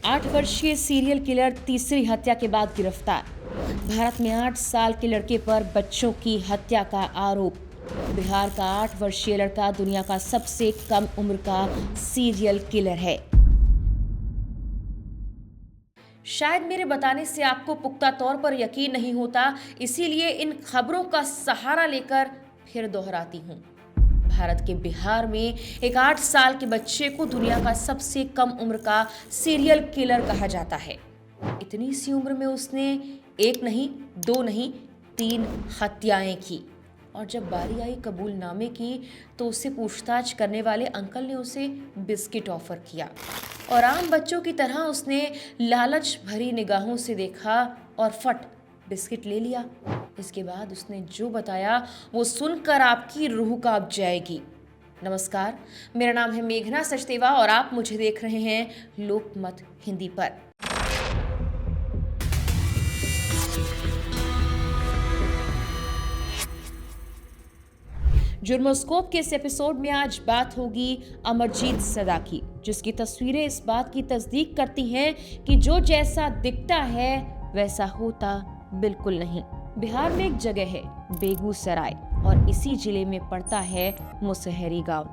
8 वर्षीय serial killer तीसरी हत्या के बाद गिरफ्तार। भारत में 8 साल के लड़के पर बच्चों की हत्या का आरोप। बिहार का 8 वर्षीय लड़का दुनिया का सबसे कम उम्र का सीरियल किलर है। शायद मेरे बताने से आपको पुख्ता तौर पर यकीन नहीं होता, इसीलिए इन खबरों का सहारा लेकर फिर दोहराती हूँ। भारत के बिहार में एक 8 साल के बच्चे को दुनिया का सबसे कम उम्र का सीरियल किलर कहा जाता है। इतनी सी उम्र में उसने एक नहीं, दो नहीं, 3 हत्याएं की। और जब बारी आई कबूलनामे की तो उससे पूछताछ करने वाले अंकल ने उसे बिस्किट ऑफर किया और आम बच्चों की तरह उसने लालच भरी निगाहों से देखा और फट बिस्किट ले लिया। इसके बाद उसने जो बताया वो सुनकर आपकी रूह कांप जाएगी। नमस्कार, मेरा नाम है मेघना सचदेवा और आप मुझे देख रहे हैं लोकमत हिंदी पर। जुर्मोस्कोप के इस एपिसोड में आज बात होगी अमरजीत सदा की, जिसकी तस्वीरें इस बात की तस्दीक करती हैं कि जो जैसा दिखता है वैसा होता बिल्कुल नहीं। बिहार में एक जगह है बेगूसराय और इसी जिले में पड़ता है मुसहरी गांव।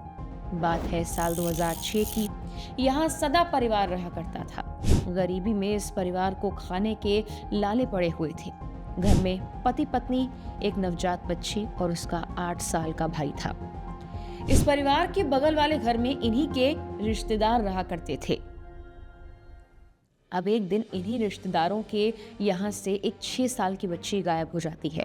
बात है साल 2006 की। यहाँ सदा परिवार रहा करता था। गरीबी में इस परिवार को खाने के लाले पड़े हुए थे। घर में पति पत्नी, एक नवजात बच्ची और उसका 8 साल का भाई था। इस परिवार के बगल वाले घर में इन्हीं के रिश्तेदार रहा करते थे। अब एक दिन इन्हीं रिश्तेदारों के यहाँ से एक 6 साल की बच्ची गायब हो जाती है।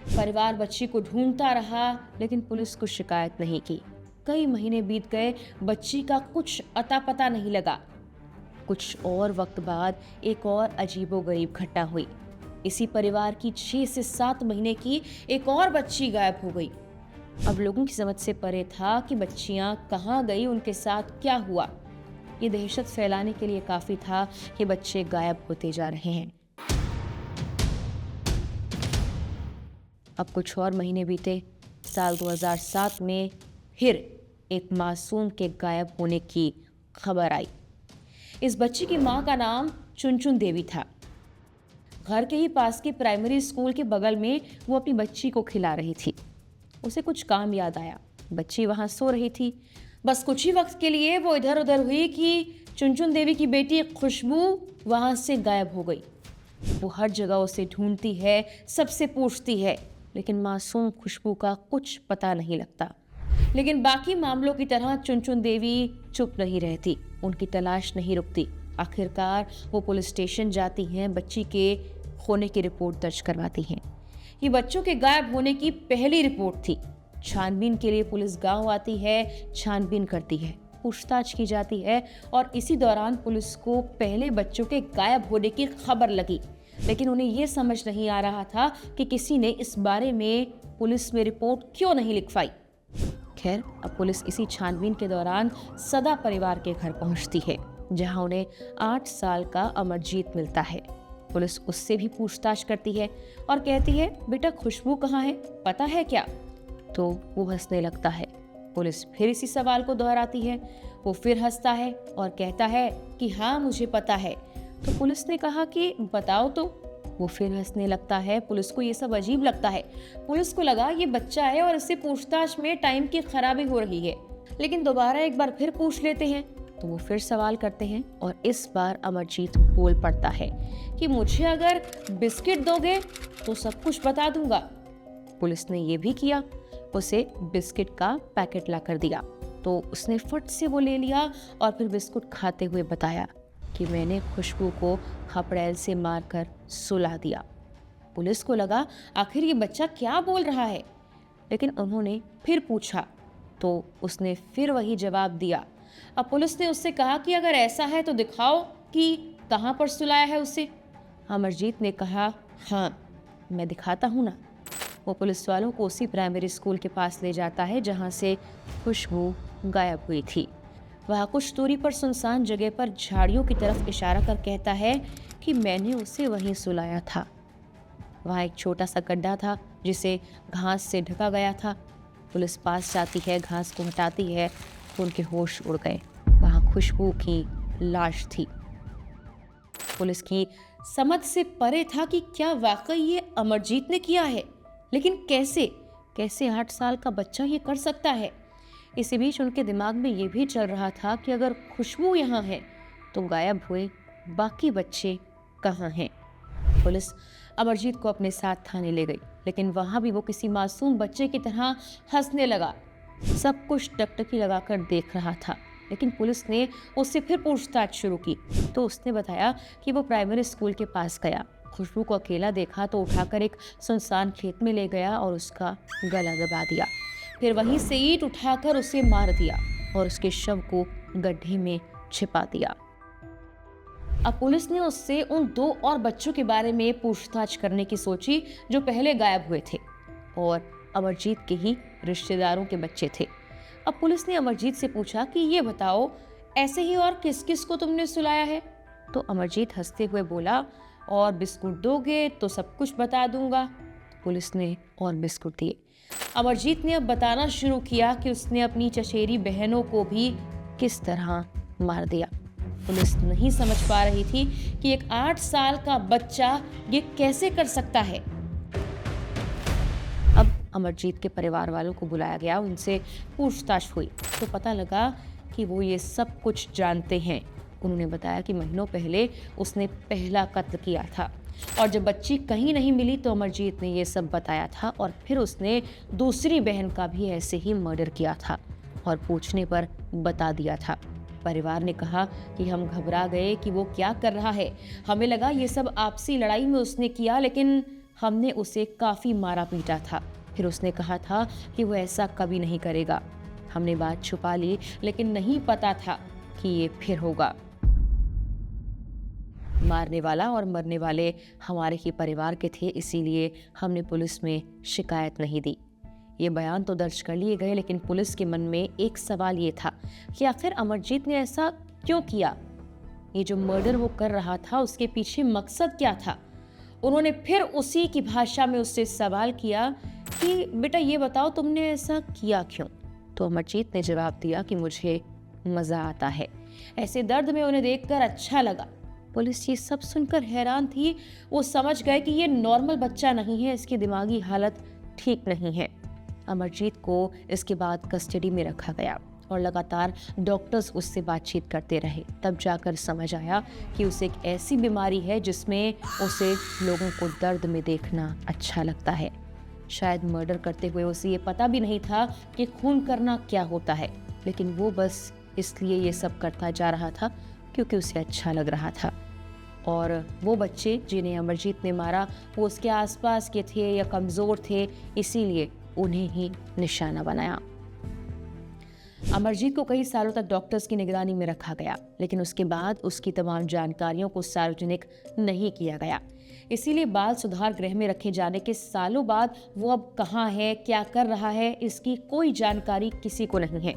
परिवार बच्ची को ढूंढता रहा लेकिन पुलिस को शिकायत नहीं की। कई महीने बीत गए, बच्ची का कुछ अता पता नहीं लगा। कुछ और वक्त बाद एक और अजीबोगरीब घटना हुई। इसी परिवार की 6 से 7 महीने की एक और बच्ची गायब हो गई। अब लोगों की समझ से परे था कि बच्चियां कहाँ गई, उनके साथ क्या हुआ। ये दहशत फैलाने के लिए काफी था कि बच्चे गायब होते जा रहे हैं। अब कुछ और महीने बीते। साल 2007 में फिर एक मासूम के गायब होने की खबर आई। इस बच्ची की मां का नाम चुनचुन देवी था। घर के ही पास के प्राइमरी स्कूल के बगल में वो अपनी बच्ची को खिला रही थी। उसे कुछ काम याद आया। बच्ची वहां सो रही थी। बस कुछ ही वक्त के लिए वो इधर उधर हुई कि चुनचुन देवी की बेटी खुशबू वहां से गायब हो गई। वो हर जगह उसे ढूंढती है, सबसे पूछती है, लेकिन मासूम खुशबू का कुछ पता नहीं लगता। लेकिन बाकी मामलों की तरह चुनचुन देवी चुप नहीं रहती। उनकी तलाश नहीं रुकती। आखिरकार वो पुलिस स्टेशन जाती हैं, बच्ची के खोने की रिपोर्ट दर्ज करवाती हैं। ये बच्चों के गायब होने की पहली रिपोर्ट थी। छानबीन के लिए पुलिस गांव आती है, छानबीन करती है, पूछताछ की जाती है और इसी दौरान पुलिस को पहले बच्चों के गायब होने की खबर लगी। लेकिन उन्हें यह समझ नहीं आ रहा था कि किसी ने इस बारे में पुलिस में रिपोर्ट क्यों नहीं लिखवाई। खैर, अब पुलिस इसी छानबीन के दौरान सदा परिवार के घर पहुंचती है, जहां उन्हें 8 साल का अमरजीत मिलता है। पुलिस उससे भी पूछताछ करती है और कहती है, बेटा खुशबू कहाँ है, पता है क्या? तो वो हंसने लगता है। पुलिस फिर इसी सवाल को दोहराती है। वो फिर हंसता है और कहता है कि हाँ मुझे पता है। तो पुलिस ने कहा कि बताओ तो। वो फिर हंसने लगता है। पुलिस को ये सब अजीब लगता है। पुलिस को लगा ये बच्चा है और इससे पूछताछ में टाइम की खराबी हो रही है। लेकिन दोबारा एक बार फिर पूछ लेते हैं तो वो फिर सवाल करते हैं और इस बार अमरजीत बोल पड़ता है कि मुझे अगर बिस्किट दोगे तो सब कुछ बता दूंगा। पुलिस ने ये भी किया, उसे बिस्किट का पैकेट ला कर दिया तो उसने फट से वो ले लिया और फिर बिस्कुट खाते हुए बताया कि मैंने खुशबू को खपड़ैल से मारकर सुला दिया। पुलिस को लगा आखिर ये बच्चा क्या बोल रहा है, लेकिन उन्होंने फिर पूछा तो उसने फिर वही जवाब दिया। अब पुलिस ने उससे कहा कि अगर ऐसा है तो दिखाओ कि कहाँ पर सुलाया है उसे। अमरजीत ने कहा, हाँ मैं दिखाता हूँ ना। वो पुलिस वालों को उसी प्राइमरी स्कूल के पास ले जाता है जहाँ से खुशबू गायब हुई थी। वहाँ कुछ दूरी पर सुनसान जगह पर झाड़ियों की तरफ इशारा कर कहता है कि मैंने उसे वहीं सुलाया था। वहाँ एक छोटा सा गड्ढा था जिसे घास से ढका गया था। पुलिस पास जाती है, घास को हटाती है तो उनके होश उड़ गए। वहाँ खुशबू की लाश थी। पुलिस की समझ से परे था कि क्या वाकई ये अमरजीत ने किया है, लेकिन कैसे कैसे 8 साल का बच्चा ये कर सकता है। इसी बीच उनके दिमाग में ये भी चल रहा था कि अगर खुशबू यहाँ है तो गायब हुए बाकी बच्चे कहाँ हैं। पुलिस अमरजीत को अपने साथ थाने ले गई, लेकिन वहां भी वो किसी मासूम बच्चे की तरह हंसने लगा। सब कुछ टकटकी लगाकर देख रहा था, लेकिन पुलिस ने उससे फिर पूछताछ शुरू की तो उसने बताया कि वो प्राइमरी स्कूल के पास गया, खुशबू को अकेला देखा तो उठाकर एक सुनसान खेत में ले गया और उसका गला दबा दिया। फिर वहीं से ईंट उठाकर उसे मार दिया और उसके शव को गड्ढे में छिपा दिया। अब पुलिस ने उससे उन 2 और बच्चों के बारे में पूछताछ करने की सोची जो पहले गायब हुए थे और अमरजीत के ही रिश्तेदारों के बच्चे थे। अब पुलिस ने अमरजीत से पूछा कि ये बताओ, ऐसे ही और किस किस को तुमने सुलाया है? तो अमरजीत हंसते हुए बोला, और बिस्कुट दोगे तो सब कुछ बता दूंगा। पुलिस ने और बिस्कुट दिए। अमरजीत ने अब बताना शुरू किया कि उसने अपनी चचेरी बहनों को भी किस तरह मार दिया। पुलिस नहीं समझ पा रही थी कि एक 8 साल का बच्चा ये कैसे कर सकता है। अब अमरजीत के परिवार वालों को बुलाया गया, उनसे पूछताछ हुई तो पता लगा कि वो ये सब कुछ जानते हैं। उन्होंने बताया कि महीनों पहले उसने पहला कत्ल किया था और जब बच्ची कहीं नहीं मिली तो अमरजीत ने ये सब बताया था और फिर उसने दूसरी बहन का भी ऐसे ही मर्डर किया था और पूछने पर बता दिया था। परिवार ने कहा कि हम घबरा गए कि वो क्या कर रहा है। हमें लगा ये सब आपसी लड़ाई में उसने किया, लेकिन हमने उसे काफ़ी मारा पीटा था। फिर उसने कहा था कि वो ऐसा कभी नहीं करेगा। हमने बात छुपा ली, लेकिन नहीं पता था कि ये फिर होगा। मारने वाला और मरने वाले हमारे ही परिवार के थे, इसीलिए हमने पुलिस में शिकायत नहीं दी। ये बयान तो दर्ज कर लिए गए, लेकिन पुलिस के मन में एक सवाल ये था कि आखिर अमरजीत ने ऐसा क्यों किया? ये जो मर्डर वो कर रहा था उसके पीछे मकसद क्या था? उन्होंने फिर उसी की भाषा में उससे सवाल किया कि बेटा ये बताओ तुमने ऐसा किया क्यों? तो अमरजीत ने जवाब दिया कि मुझे मजा आता है, ऐसे दर्द में उन्हें देखकर अच्छा लगा। पुलिस ये सब सुनकर हैरान थी। वो समझ गए कि ये नॉर्मल बच्चा नहीं है, इसकी दिमागी हालत ठीक नहीं है। अमरजीत को इसके बाद कस्टडी में रखा गया और लगातार डॉक्टर्स उससे बातचीत करते रहे। तब जाकर समझ आया कि उसे एक ऐसी बीमारी है जिसमें उसे लोगों को दर्द में देखना अच्छा लगता है। शायद मर्डर करते हुए उसे ये पता भी नहीं था कि खून करना क्या होता है, लेकिन वो बस इसलिए ये सब करता जा रहा था क्योंकि उसे अच्छा लग रहा था। और वो बच्चे जिन्हें अमरजीत ने मारा वो उसके आसपास के थे या कमज़ोर थे, इसीलिए उन्हें ही निशाना बनाया। अमरजीत को कई सालों तक डॉक्टर्स की निगरानी में रखा गया, लेकिन उसके बाद उसकी तमाम जानकारियों को सार्वजनिक नहीं किया गया। इसीलिए बाल सुधार गृह में रखे जाने के सालों बाद वो अब कहाँ है, क्या कर रहा है, इसकी कोई जानकारी किसी को नहीं है।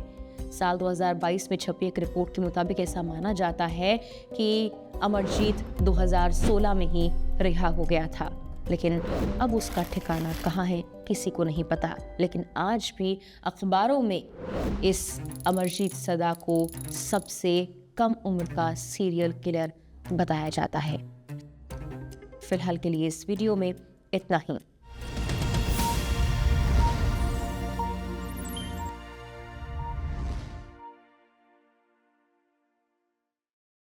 साल 2022 में छपी एक रिपोर्ट के मुताबिक ऐसा माना जाता है कि अमरजीत 2016 में ही रिहा हो गया था, लेकिन अब उसका ठिकाना कहाँ है किसी को नहीं पता। लेकिन आज भी अखबारों में इस अमरजीत सदा को सबसे कम उम्र का सीरियल किलर बताया जाता है। फिलहाल के लिए इस वीडियो में इतना ही।